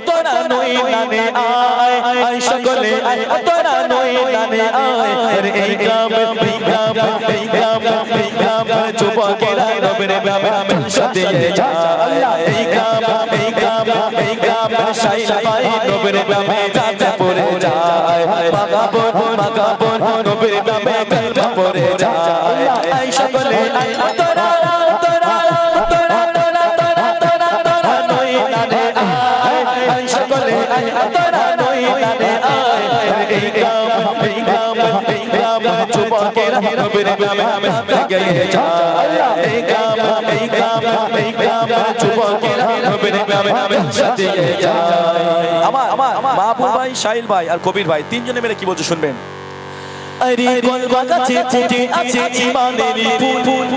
তোরা নই নানে আয় সকলে আয় তোরা নই নানে আয় এই গ্রাম যুবকেরা রবের নামে সাথে যায় এই গ্রাম শাইল ভাই রবের নামে যাতে পড়ে যায় মাগাবন রবের নামে গল্প পড়ে যায় আয় সকলে আয় তোরা নই নানে আয় সকলে আয় তোরা নই নানে আয় এই গ্রাম যুবকেরা রবের নামে গিয়ে যায় এই গ্রাম যুবকেরা রবের নামে সাথে যায় আমার মাহবুব ভাই শাইল ভাই আর কবির ভাই তিনজনে মিলে কি বলছে শুনবেন আরে কলবা গাছে ফুটে আছে ইমানের ফুল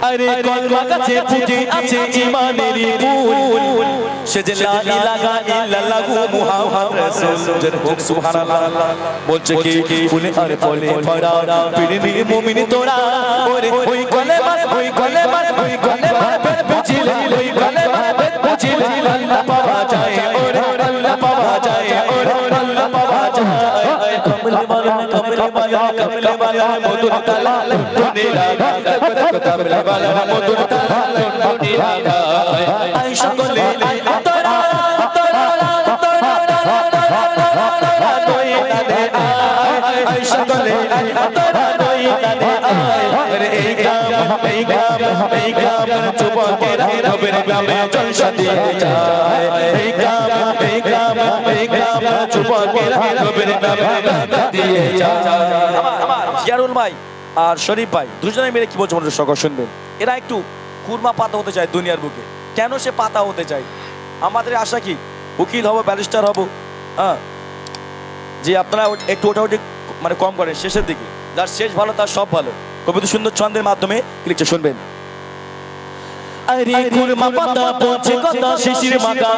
আরে কলবা গাছে ফুটে আছে ইমানের ফুল সে যে লা ইলাহা ইল্লাল্লাহু মুহাম্মাদুর রাসূল হোক সুবহানাল্লাহ বলছে কি ফুলে আর ফলে ভরা পীরনি মুমিন তোরা ওরে ওই কলেমা বুঝিলে ওই কলেমা বুঝিলে আল্লাহ পাওয়া যায় ওরে আল্লাহ পাওয়া যায় ওরে আল্লাহ পাওয়া যায় কমলে বালা মধুর তালা লুটনিরা কমলে বালা মধুর তালা লুটনিরা আই সকলে তোরা নই নানে আই সকলে তোরা নই নানে আরে এই গ্রাম যুবকেরা রবের নামে জলসা দিয়ে যায় এই গ্রাম যুবকেরা রবের নামে গান দিয়ে যায় আমার জিয়ারুল ভাই আর শরীফ ভাই দুজনে মিলে কি বলছে মনোযোগ সহকারে শুনবেন এরা একটু কুরমা পাতা হতে চায় দুনিয়ার বুকে কেন সে পাতা হতে চায় আমাদের আশা কি উকিল হব ব্যারিস্টার হব হ্যাঁ যে আপনারা একটু ওঠাউঠি মানে কম করেন শেষের দিকে যার শেষ ভালো তার সব ভালো কবিতা সুন্দর ছন্দের মাধ্যমে লিখছে শুনবেন আরে কুরমা পাতা পৌঁছে কথা শিশির মাগা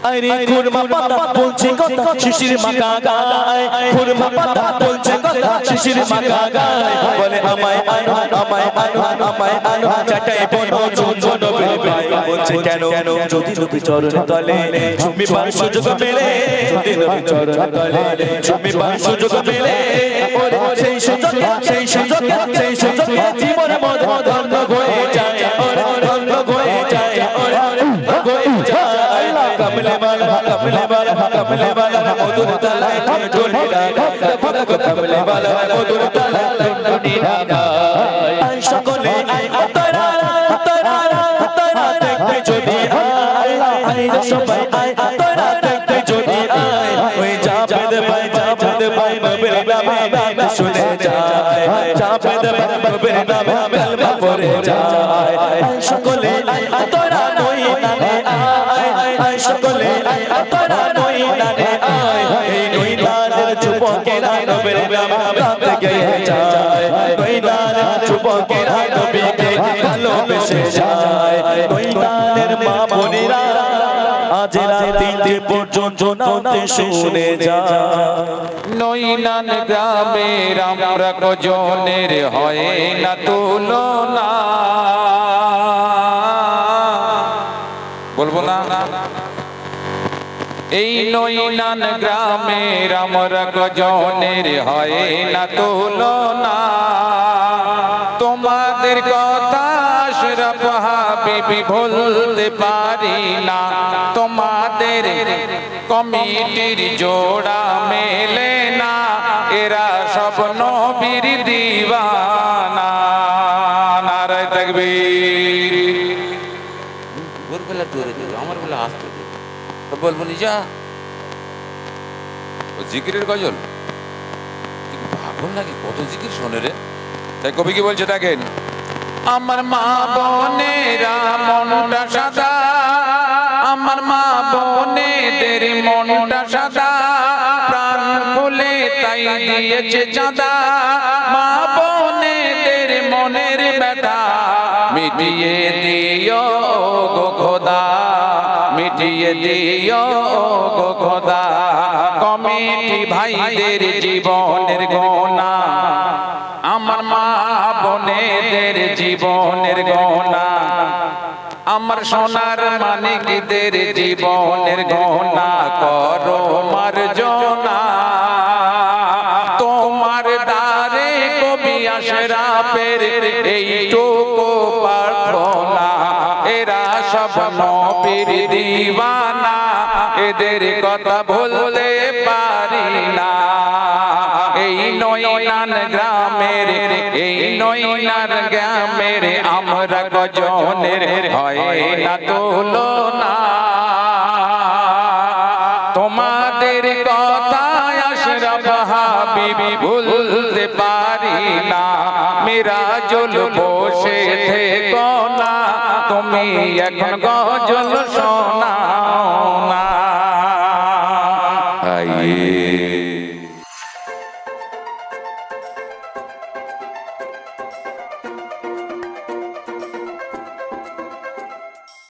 আরে কুরমা পাতা পৌঁছে কথা শিশির মাগা কুরমা পাতা পৌঁছে কথা শিশির মাগা বলে আমায় আনো চাটাই বনো চুন ভাই বলছে কেন যদি নবী চরণ তলে তুমি পার সুযোগ মেলে যদি নবী চরণ তলে তুমি পার সুযোগ মেলে ওরে সেই সুযোগ জীবন মধু ধন্য হয়ে যায় ওরে ধন্য হয়ে যায় ওরে হয়ে যায় কমলে বালা মধুর তালায় ঢোলি রাগা কমলে বালা মধুর তালায় ঢোলি রাগা আই সকলে আই তোরা দেখতে যদি আই সবাই আই তোরা দেখতে যদি আই ওই জাবেদ ভাই নবীর নামে গান শুনে যায় জাবেদ ভাই নবীর নামে কালমা পড়ে যায় আই সকলে আই তোরা নই নানে আই সকলে আই তোরা নই নানে এই নই নানের যুবকেরা নবীর নামে গান গেয়ে যায় নই নানের যুবকেরা নবীকে ভালোবেসে যায় নই নানের মা বোনেরা আজ রাতে পর্যন্ত নাতে শুনে যায় নইনান গ্রামের আমরা কজনের হয় না তুলনা বলবো না এই নইনান গ্রামের আমরা কজনের হয় না তুলনা তোমাদের কথা আশরাফ হাবিবি ভুলতে পারি না তোমাদের কমিটির জোড়া মেলে না এরা সব নবীর দিওয়ানা নারায়ে তাকবীর ভোরবেলা তোরে দেব আমার বলে আসতে দেব তো বলবো নি যা ও জিকিরের গজল পাগল নাকি কত জিকির শোনে রে তাই কবি কি বলছে দেখেন আমার মা বোনেরা মনটা সাদা আমার মা বোনেদের মনটা সাদা প্রাণ খুলে তাই দিয়েছে চাঁদা মা বোনেদের মনের ব্যথা মিটিয়ে দিও গো খোদা মিটিয়ে দিও গো খোদা কমিটি ভাইদের জীবনের গোনা আমার মা বোনেদের জীবনের গোনা আমার সোনার মানিকদের জীবনের গহনা করো মার্জনা তোমার দ্বারে কবি আশরাফের এইটুকু প্রার্থনা এরা সব নবীর দিওয়ানা এদের কথা বলতে পারি না এই নয়নান গ্রামের এই নয়নান গ্রামের আমরা গজনের হয় না তুলনা তোমাদের কথা আশরাফ হাবিব ভুলতে পারি না মিরাজুল বসে থেকো না তুমি এখন গজল শোনাও না